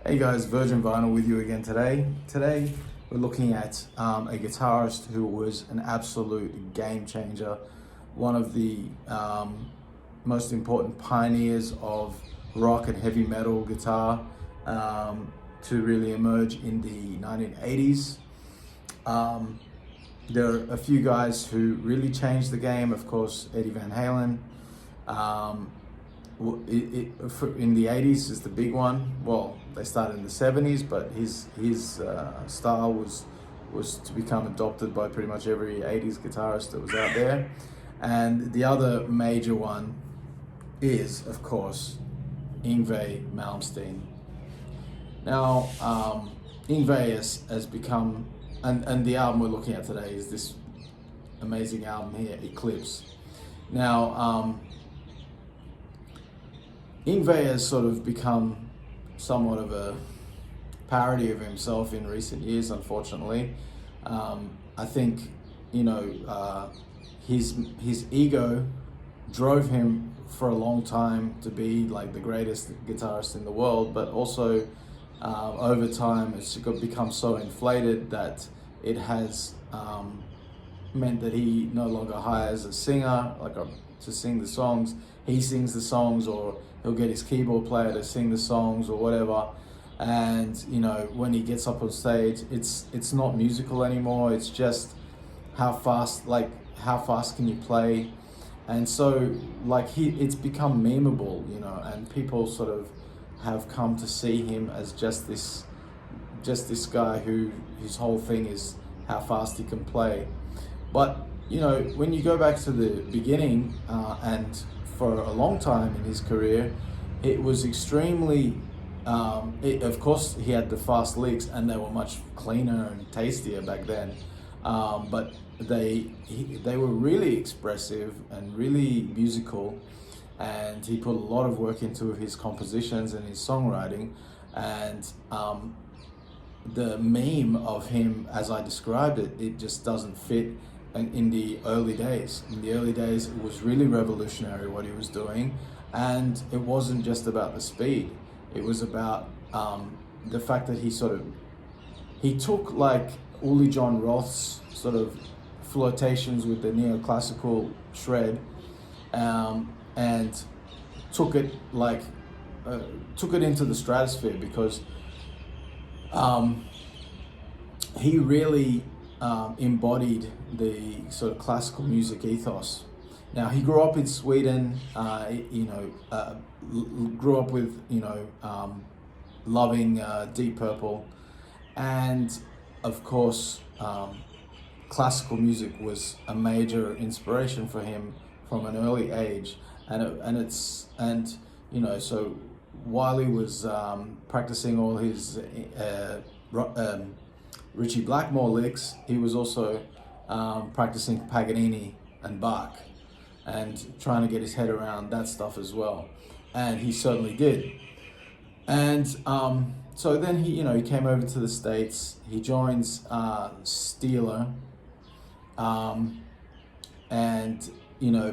Hey guys, Virgin Vinyl with you again today. Today we're looking at a guitarist who was an absolute game changer, one of the most important pioneers of rock and heavy metal guitar to really emerge in the 1980s. There are a few guys who really changed the game. Of course, Eddie Van Halen. In the 80s is the big one. Well, they started in the 70s, but his style was to become adopted by pretty much every 80s guitarist that was out there. And the other major one is, of course, Yngwie Malmsteen. Now, Yngwie has become, and the album we're looking at today is this amazing album here, Eclipse. Now, Yngwie has sort of become somewhat of a parody of himself in recent years, unfortunately. I think, his ego drove him for a long time to be like the greatest guitarist in the world, but also over time it's become so inflated that it has meant that he no longer hires a singer to sing the songs. He sings the songs, or he'll get his keyboard player to sing the songs or whatever. And when he gets up on stage, it's not musical anymore. It's just how fast can you play? And so it's become memeable, and people sort of have come to see him as just this guy who his whole thing is how fast he can play. But when you go back to the beginning, and for a long time in his career, it was extremely, of course he had the fast licks and they were much cleaner and tastier back then, but they were really expressive and really musical, and he put a lot of work into his compositions and his songwriting. And the meme of him, as I described it, it just doesn't fit in the early days. In the early days, it was really revolutionary what he was doing, and it wasn't just about the speed. It was about the fact that he took like Uli John Roth's sort of flirtations with the neoclassical shred, and took it into the stratosphere, because he really embodied the sort of classical music ethos. Now, he grew up in Sweden, grew up with, loving Deep Purple, and of course, classical music was a major inspiration for him from an early age. So while he was practicing all his Ritchie Blackmore licks, he was also practicing Paganini and Bach, and trying to get his head around that stuff as well. And he certainly did. And so then he came over to the States. He joins Steeler,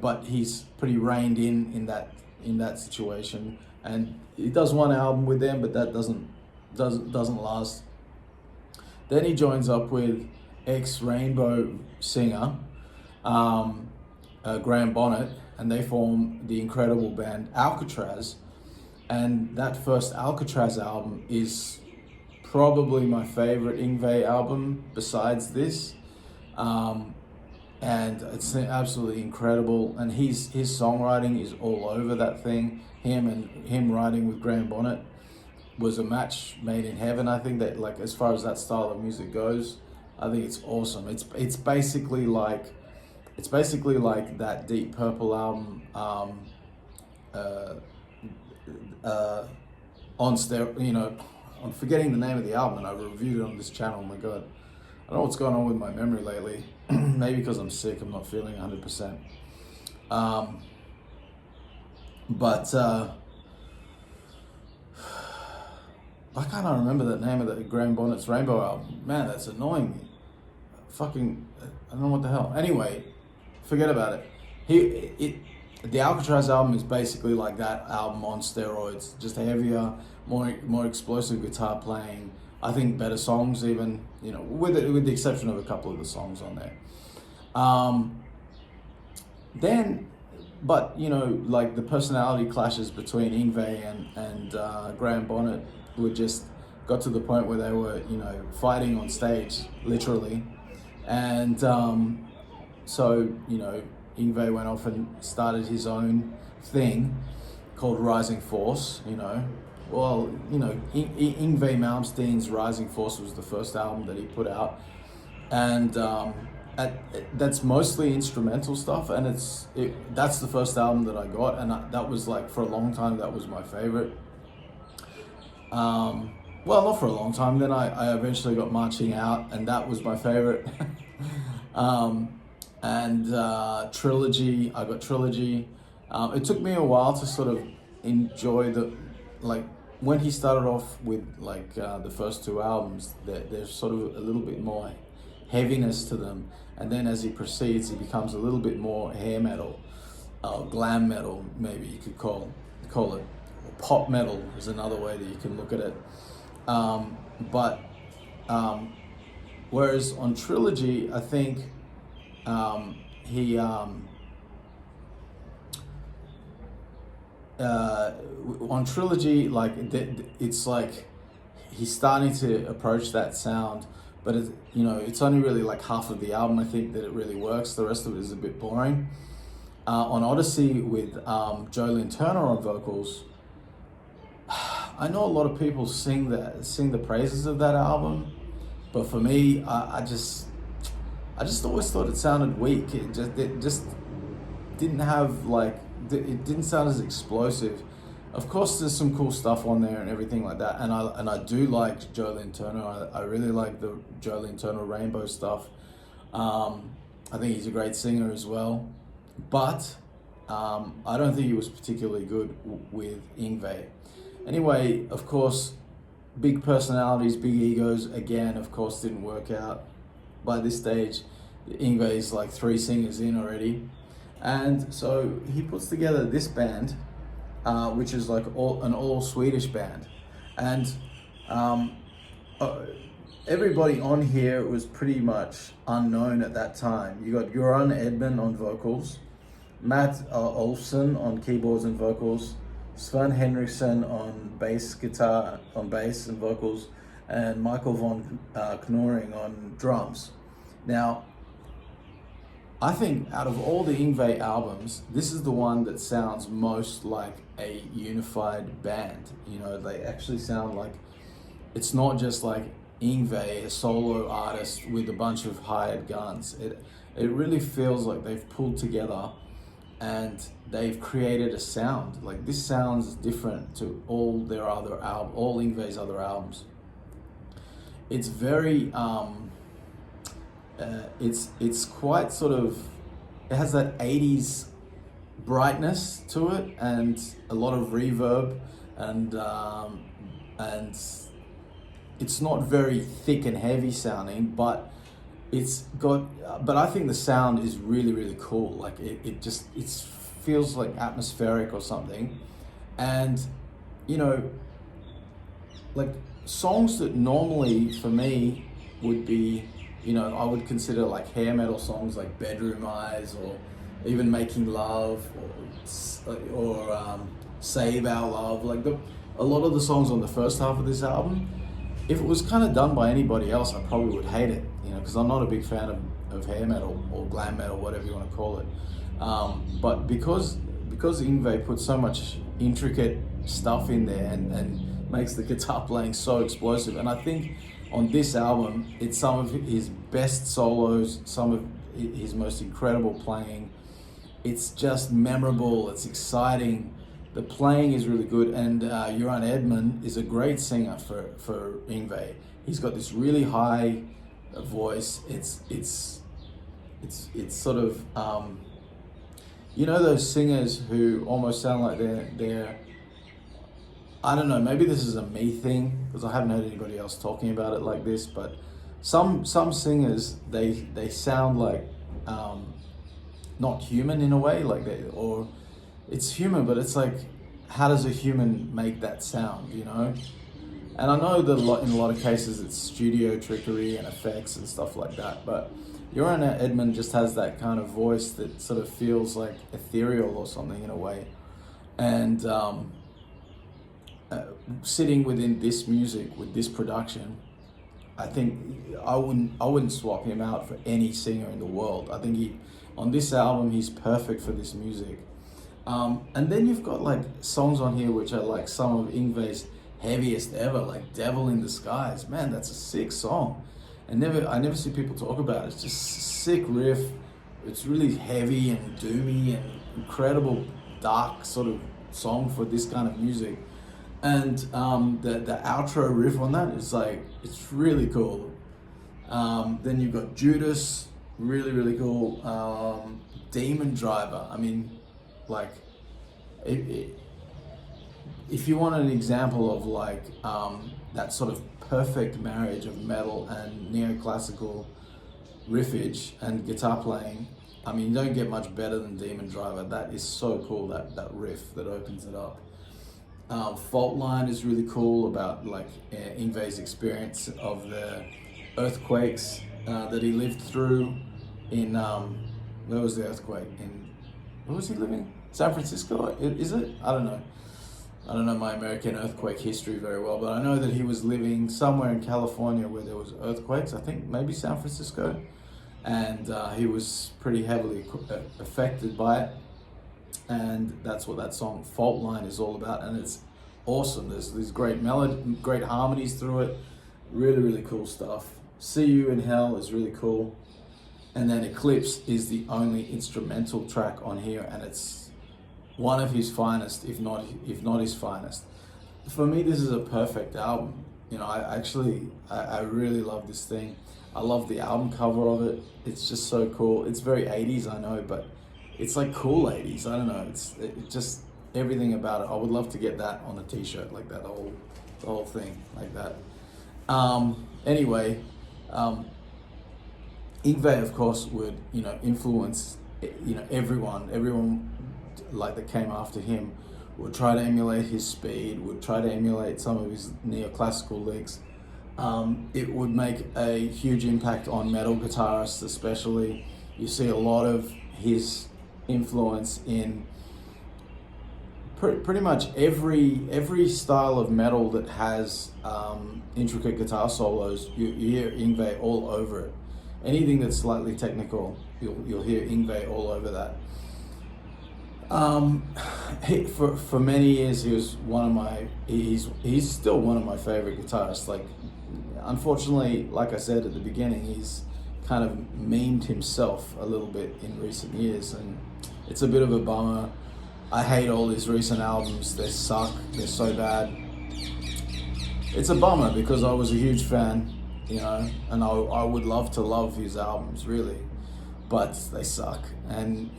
but he's pretty reined in that situation. And he does one album with them, but that doesn't last. Then he joins up with ex-Rainbow singer Graham Bonnet, and they form the incredible band Alcatraz. And that first Alcatraz album is probably my favorite Yngwie album besides this, and it's absolutely incredible. And his songwriting is all over that thing. Him writing with Graham Bonnet was a match made in heaven. I think that, as far as that style of music goes, I think it's awesome. It's basically like that Deep Purple album on stereo. I'm forgetting the name of the album, and I reviewed it on this channel. Oh my god, I don't know what's going on with my memory lately. Maybe because I'm sick, I'm not feeling 100%. Why can't I remember the name of the Graham Bonnet's Rainbow album? Man, that's annoying me. I don't know what the hell. Anyway, forget about it. the Alcatraz album is basically like that album on steroids, just heavier, more explosive guitar playing. I think better songs, even, you know, with the exception of a couple of the songs on there. Then, but you know, like the personality clashes between Yngwie and Graham Bonnet were just got to the point where they were, you know, fighting on stage, literally, and so you know, Yngwie went off and started his own thing called Rising Force. You know, well, you know, Yngwie Malmsteen's Rising Force was the first album that he put out, and that's mostly instrumental stuff, and that's the first album that I got, and that was like, for a long time, that was my favorite. Well, not for a long time. Then I eventually got Marching Out, and that was my favorite. And Trilogy, I got Trilogy. It took me a while to sort of enjoy like, when he started off with like the first two albums, there's sort of a little bit more heaviness to them, and then as he proceeds, he becomes a little bit more hair metal, glam metal, maybe you could call it, or pop metal is another way that you can look at it. Whereas on Trilogy, I think he on Trilogy, like it's like he's starting to approach that sound, but you know, it's only really like half of the album, I think, that it really works. The rest of it is a bit boring. On Odyssey, with Jolene Turner on vocals, I know a lot of people sing the praises of that album, but for me, I just always thought it sounded weak. It just didn't have like, it didn't sound as explosive. Of course, there's some cool stuff on there and everything like that, and I do like Jolene Turner. I really like the Jolene Turner Rainbow stuff. I think he's a great singer as well, but I don't think he was particularly good with Yngwie. Anyway, of course, big personalities, big egos, again, of course, didn't work out. By this stage, Yngwie's like 3 singers in already. And so he puts together this band, which is like an all Swedish band. And everybody on here was pretty much unknown at that time. You got Göran Edman on vocals, Matt Olfsson on keyboards and vocals, Sven Henriksson on bass and vocals, and Michael von Knorring on drums. Now, I think out of all the Yngwie albums, this is the one that sounds most like a unified band. You know, they actually sound like, it's not just like Yngwie, a solo artist with a bunch of hired guns. It really feels like they've pulled together and they've created a sound. Like, this sounds different to all Yngwie's other albums. It's very it's quite sort of, it has that 80s brightness to it, and a lot of reverb, and it's not very thick and heavy sounding, but but I think the sound is really, really cool. Like, it feels like atmospheric or something. And, you know, like, songs that normally for me would be, you know, I would consider like hair metal songs, like Bedroom Eyes, or even Making Love, or Save Our Love. Like, a lot of the songs on the first half of this album, if it was kind of done by anybody else, I probably would hate it, you know, because I'm not a big fan of hair metal or glam metal, whatever you want to call it. But because Yngwie put so much intricate stuff in there and makes the guitar playing so explosive, and I think on this album, it's some of his best solos, some of his most incredible playing. It's just memorable, it's exciting. The playing is really good, and Göran Edman is a great singer for Yngwie. He's got this really high voice. It's sort of, you know, those singers who almost sound like they're I don't know, maybe this is a me thing, because I haven't heard anybody else talking about it like this, but some singers, they sound like not human in a way, like it's human, but it's like, how does a human make that sound, you know? And I know that in a lot of cases it's studio trickery and effects and stuff like that, but Joran Edman just has that kind of voice that sort of feels like ethereal or something in a way. And sitting within this music, with this production, I think I wouldn't swap him out for any singer in the world. I think on this album, he's perfect for this music. And then you've got like songs on here which are like some of Yngwie's heaviest ever, like Devil in Disguise. Man, that's a sick song. And I never see people talk about it. It's just a sick riff. It's really heavy and doomy and incredible dark sort of song for this kind of music. And the outro riff on that is like, it's really cool. Then you've got Judas, really, really cool. Demon Driver, I mean, like, if you want an example of like that sort of perfect marriage of metal and neoclassical riffage and guitar playing, I mean, you don't get much better than Demon Driver. That is so cool, that riff that opens it up. Fault Line is really cool about like Yngwie's experience of the earthquakes that he lived through in, where was the earthquake? Where was he living? San Francisco, is it? I don't know. I don't know my American earthquake history very well, but I know that he was living somewhere in California where there was earthquakes. I think maybe San Francisco, and he was pretty heavily affected by it. And that's what that song Fault Line is all about, and it's awesome. There's these great great harmonies through it. Really, really cool stuff. See You in Hell is really cool. And then Eclipse is the only instrumental track on here, and it's one of his finest, if not his finest. For me, this is a perfect album. You know, I really love this thing. I love the album cover of it. It's just so cool. It's very 80s, I know, but it's like cool 80s. I don't know. It just everything about it. I would love to get that on a t-shirt, like that the whole thing like that. Anyway, Yngwie, of course, would, you know, influence, you know, everyone like that came after him would try to emulate his speed, would try to emulate some of his neoclassical licks. It would make a huge impact on metal guitarists, especially. You see a lot of his influence in pretty much every style of metal that has intricate guitar solos. You hear Yngwie all over it. Anything that's slightly technical, you'll hear Yngwie all over that. For many years, he was he's still one of my favorite guitarists. Like, unfortunately, like I said at the beginning, he's kind of memed himself a little bit in recent years, and it's a bit of a bummer. I hate all his recent albums. They suck. They're so bad. It's a bummer because I was a huge fan, you know, and I would love to love his albums, really, but they suck. And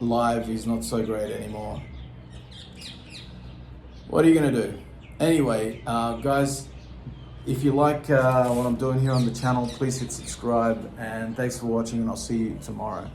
live, he's not so great anymore. What are you gonna do? Anyway, guys, if you like what I'm doing here on the channel, please hit subscribe, and thanks for watching, and I'll see you tomorrow.